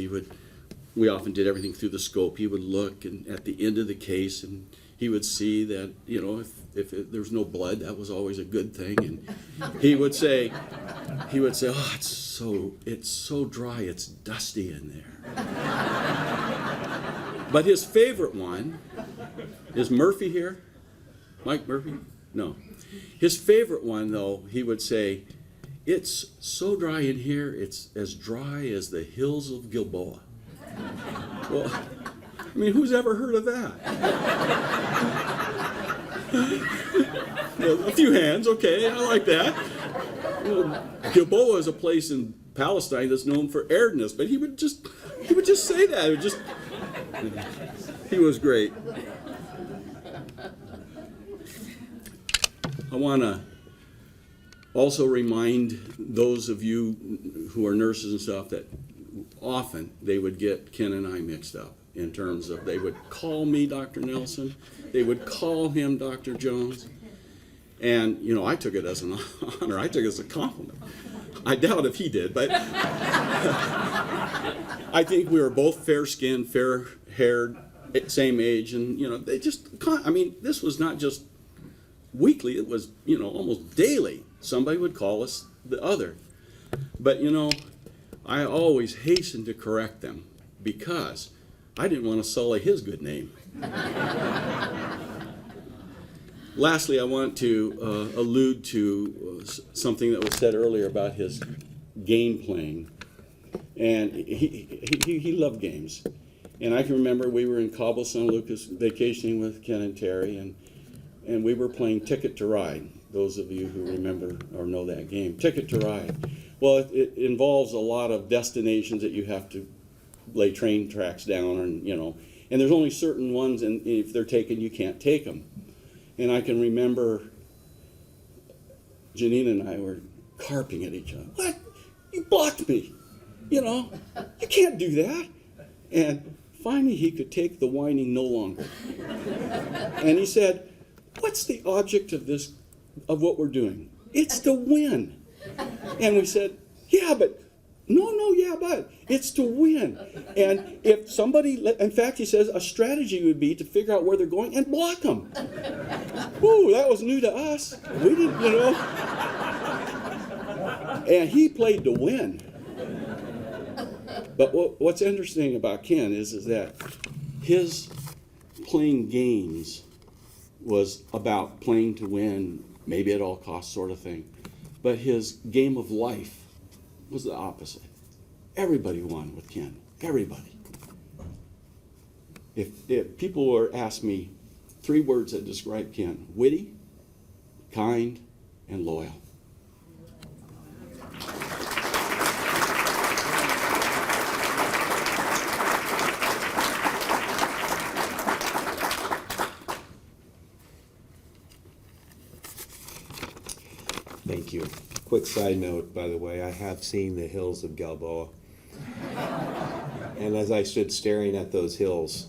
we often did everything through the scope. He would look and at the end of the case and he would see that, you know, if there was no blood, that was always a good thing. And he would say, oh, it's so dry, it's dusty in there. But his favorite one, is Murphy here? Mike Murphy? No. His favorite one, though, he would say, it's so dry in here, it's as dry as the hills of Gilboa. Well, I mean, who's ever heard of that? Well, a few hands, okay, I like that. Well, Gilboa is a place in Palestine that's known for aridness, but he would just say that. He was great. I want to also remind those of you who are nurses and stuff that often they would get Ken and I mixed up in terms of they would call me Dr. Nelson, they would call him Dr. Jones, and you know, I took it as an honor, I took it as a compliment. I doubt if he did, but I think we were both fair-skinned, fair-haired, same age, and you know, they just, I mean, this was not just weekly, it was, you know, almost daily. Somebody would call us the other. But you know, I always hastened to correct them because I didn't want to sully his good name. Lastly, I want to allude to something that was said earlier about his game playing. And he loved games. And I can remember we were in Cabo San Lucas vacationing with Ken and Terry, and we were playing Ticket to Ride. Those of you who remember or know that game, Ticket to Ride. Well, it involves a lot of destinations that you have to lay train tracks down, and you know, and there's only certain ones, and if they're taken, you can't take them. And I can remember Janine and I were carping at each other. What? You blocked me. You know, you can't do that. And finally, he could take the whining no longer. And he said, "What's the object of this, of what we're doing? It's to win." And we said, "Yeah, but it's to win." And if somebody, in fact, he says a strategy would be to figure out where they're going and block them. Ooh, that was new to us. We didn't, you know. And he played to win. But what's interesting about Ken is that his playing games was about playing to win, maybe at all costs sort of thing. But his game of life was the opposite. Everybody won with Ken. Everybody. If people were asked me 3 words that describe Ken: witty, kind, and loyal. Thank you. Quick side note, by the way, I have seen the hills of Gilboa. And as I stood staring at those hills,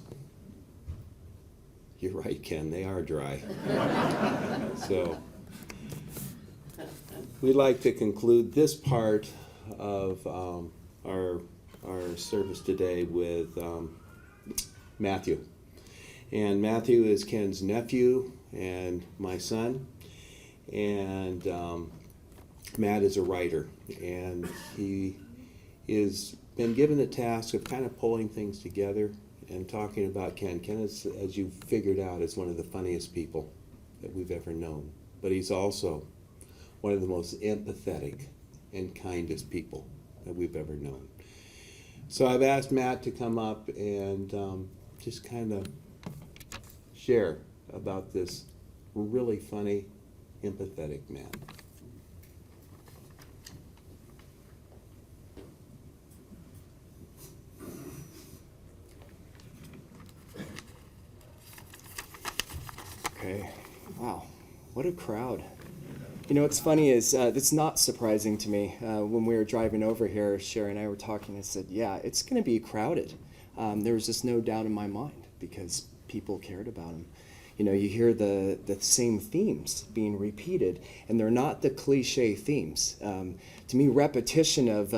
you're right, Ken, they are dry. So, we'd like to conclude this part of our service today with Matthew. And Matthew is Ken's nephew and my son. And Matt is a writer, and he has been given the task of kind of pulling things together and talking about Ken. Ken is, as you figured out, is one of the funniest people that we've ever known. But he's also one of the most empathetic and kindest people that we've ever known. So I've asked Matt to come up and just kind of share about this really funny, empathetic man. Okay. Wow. What a crowd. You know, what's funny is it's not surprising to me. When we were driving over here, Sherry and I were talking, I said, yeah, it's going to be crowded. There was just no doubt in my mind because people cared about him. You know, you hear the same themes being repeated, and they're not the cliche themes. To me, repetition of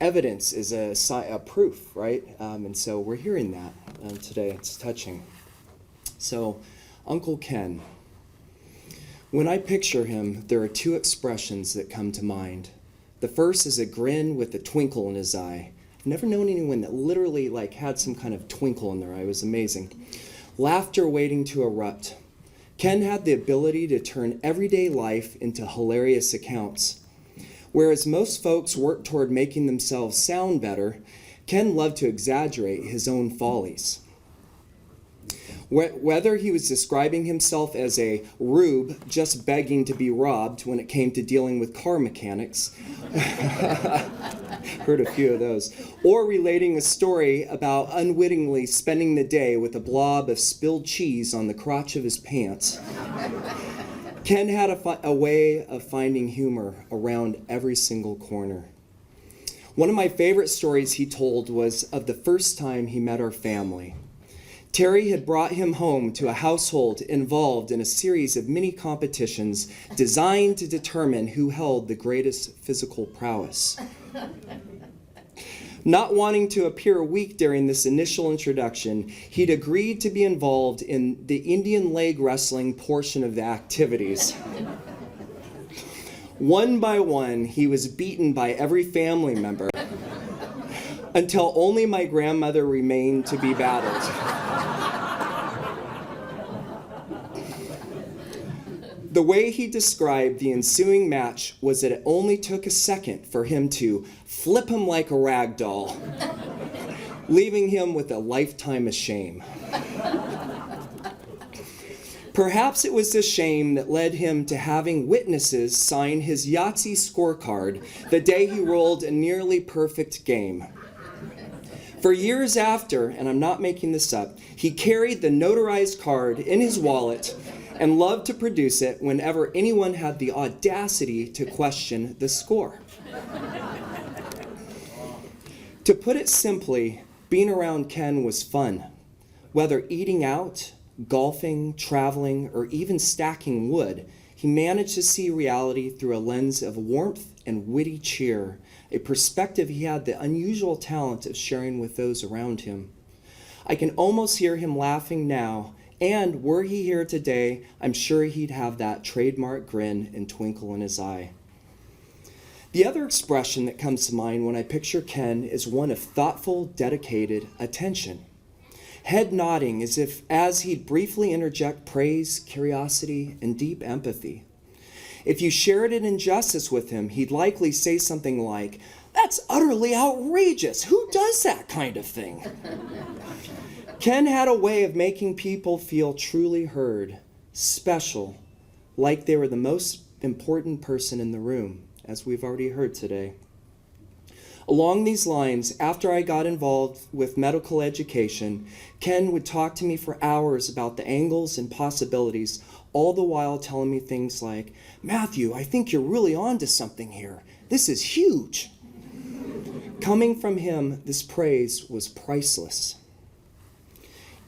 evidence is a proof, right? And so we're hearing that today. It's touching. So, Uncle Ken. When I picture him, there are two expressions that come to mind. The first is a grin with a twinkle in his eye. I've never known anyone that literally had some kind of twinkle in their eye. It was amazing. Laughter waiting to erupt. Ken had the ability to turn everyday life into hilarious accounts. Whereas most folks work toward making themselves sound better, Ken loved to exaggerate his own follies. Whether he was describing himself as a rube just begging to be robbed when it came to dealing with car mechanics, heard a few of those, or relating a story about unwittingly spending the day with a blob of spilled cheese on the crotch of his pants, Ken had a way of finding humor around every single corner. One of my favorite stories he told was of the first time he met our family. Terry had brought him home to a household involved in a series of mini competitions designed to determine who held the greatest physical prowess. Not wanting to appear weak during this initial introduction, he'd agreed to be involved in the Indian leg wrestling portion of the activities. One by one, he was beaten by every family member until only my grandmother remained to be battled. The way he described the ensuing match was that it only took a second for him to flip him like a rag doll, leaving him with a lifetime of shame. Perhaps it was this shame that led him to having witnesses sign his Yahtzee scorecard the day he rolled a nearly perfect game. For years after, and I'm not making this up, he carried the notarized card in his wallet and loved to produce it whenever anyone had the audacity to question the score. To put it simply, being around Ken was fun. Whether eating out, golfing, traveling, or even stacking wood, he managed to see reality through a lens of warmth and witty cheer, a perspective he had the unusual talent of sharing with those around him. I can almost hear him laughing now, and were he here today, I'm sure he'd have that trademark grin and twinkle in his eye. The other expression that comes to mind when I picture Ken is one of thoughtful, dedicated attention. Head nodding as he'd briefly interject praise, curiosity, and deep empathy. If you shared an injustice with him, he'd likely say something like, "That's utterly outrageous. Who does that kind of thing?" Ken had a way of making people feel truly heard, special, like they were the most important person in the room, as we've already heard today. Along these lines, after I got involved with medical education, Ken would talk to me for hours about the angles and possibilities, all the while telling me things like, "Matthew, I think you're really onto something here. This is huge." Coming from him, this praise was priceless.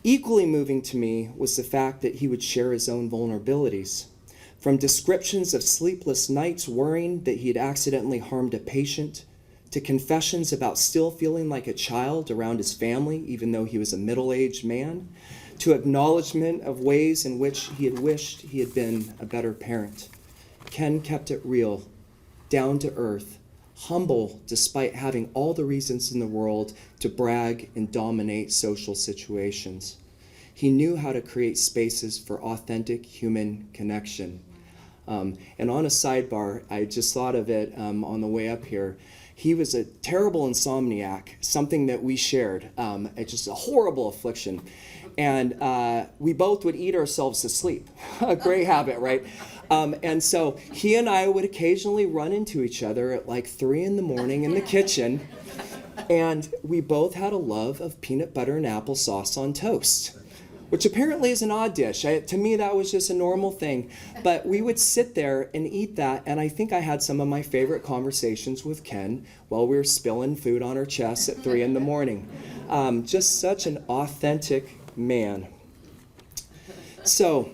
Equally moving to me was the fact that he would share his own vulnerabilities. From descriptions of sleepless nights worrying that he had accidentally harmed a patient, to confessions about still feeling like a child around his family, even though he was a middle-aged man, to acknowledgement of ways in which he had wished he had been a better parent. Ken kept it real, down to earth, humble despite having all the reasons in the world to brag and dominate social situations. He knew how to create spaces for authentic human connection. And on a sidebar, I just thought of it on the way up here. He was a terrible insomniac, something that we shared. It's just a horrible affliction. And we both would eat ourselves to sleep. A great habit, right? And so he and I would occasionally run into each other at like 3 in the morning in the kitchen. And we both had a love of peanut butter and applesauce on toast, which apparently is an odd dish. To me, that was just a normal thing. But we would sit there and eat that, and I think I had some of my favorite conversations with Ken while we were spilling food on our chests at 3 in the morning. Just such an authentic man. So,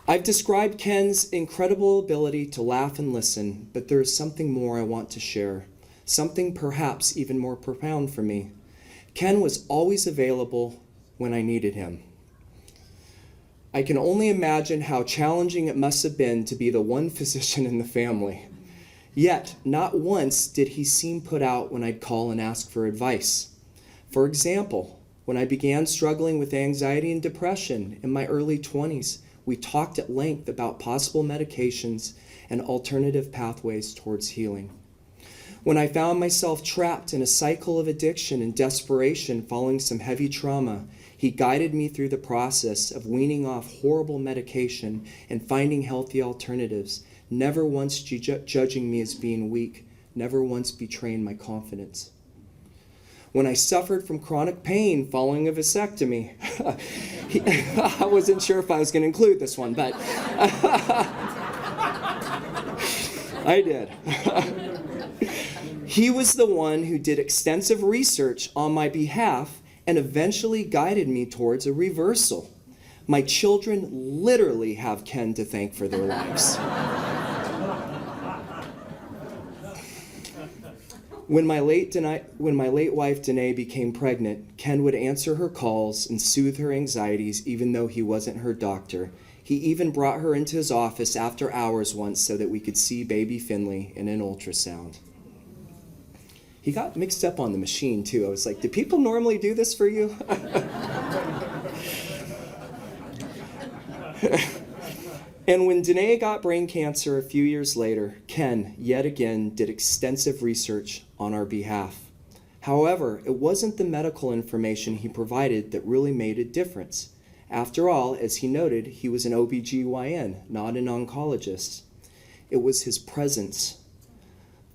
I've described Ken's incredible ability to laugh and listen, but there is something more I want to share, something perhaps even more profound for me. Ken was always available when I needed him. I can only imagine how challenging it must have been to be the one physician in the family. Yet, not once did he seem put out when I'd call and ask for advice. For example, when I began struggling with anxiety and depression in my early 20s, we talked at length about possible medications and alternative pathways towards healing. When I found myself trapped in a cycle of addiction and desperation following some heavy trauma, he guided me through the process of weaning off horrible medication and finding healthy alternatives, never once judging me as being weak, never once betraying my confidence. When I suffered from chronic pain following a vasectomy, I wasn't sure if I was going to include this one, but I did. He was the one who did extensive research on my behalf and eventually guided me towards a reversal. My children literally have Ken to thank for their lives. When my late wife Danae became pregnant, Ken would answer her calls and soothe her anxieties even though he wasn't her doctor. He even brought her into his office after hours once so that we could see baby Finley in an ultrasound. He got mixed up on the machine too. I was like, do people normally do this for you? And when Danae got brain cancer a few years later, Ken, yet again, did extensive research on our behalf. However, it wasn't the medical information he provided that really made a difference. After all, as he noted, he was an OBGYN, not an oncologist. It was his presence.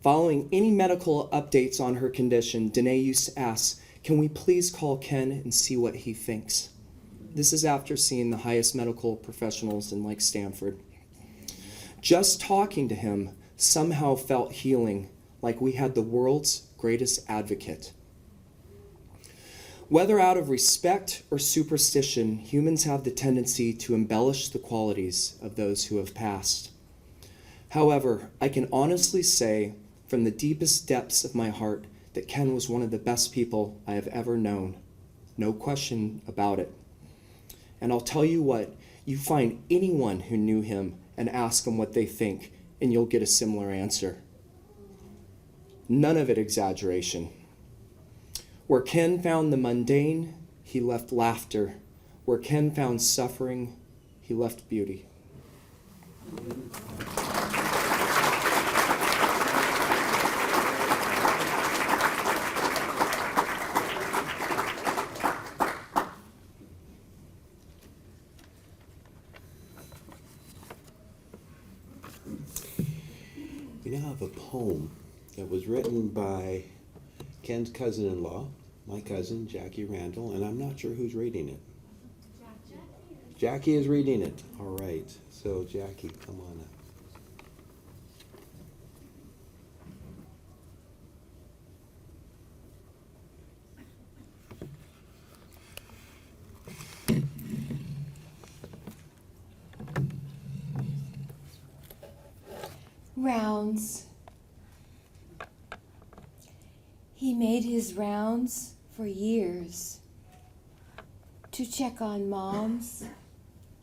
Following any medical updates on her condition, Danae used to ask, "Can we please call Ken and see what he thinks?" This is after seeing the highest medical professionals in Stanford. Just talking to him somehow felt healing, like we had the world's greatest advocate. Whether out of respect or superstition, humans have the tendency to embellish the qualities of those who have passed. However, I can honestly say from the deepest depths of my heart that Ken was one of the best people I have ever known. No question about it. And I'll tell you what, you find anyone who knew him and ask them what they think, and you'll get a similar answer. None of it exaggeration. Where Ken found the mundane, he left laughter. Where Ken found suffering, he left beauty. We now have a poem that was written by Ken's cousin-in-law, my cousin, Jackie Randall, and I'm not sure who's reading it. Jackie is reading it. All right. So, Jackie, come on up. Rounds. He made his rounds for years to check on moms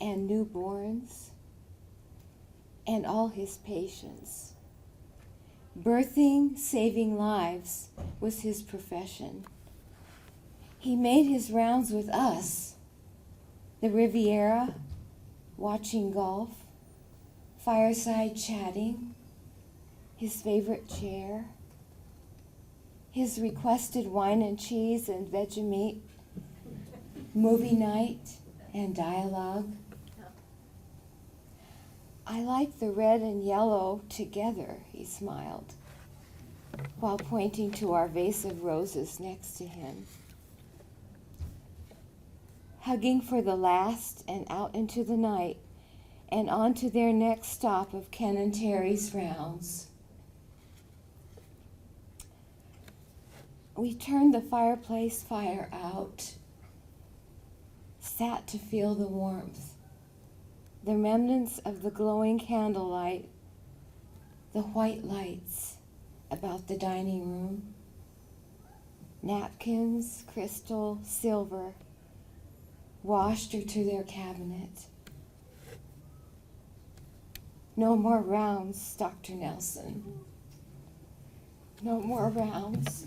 and newborns and all his patients. Birthing, saving lives was his profession. He made his rounds with us, the Riviera, watching golf, fireside chatting, his favorite chair, his requested wine and cheese and Vegemite, movie night and dialogue. I like the red and yellow together, he smiled, while pointing to our vase of roses next to him. Hugging for the last and out into the night and on to their next stop of Ken and Terry's rounds. We turned the fireplace fire out, sat to feel the warmth, the remnants of the glowing candlelight, the white lights about the dining room, napkins, crystal, silver, washed her to their cabinet. No more rounds, Dr. Nelson. No more rounds.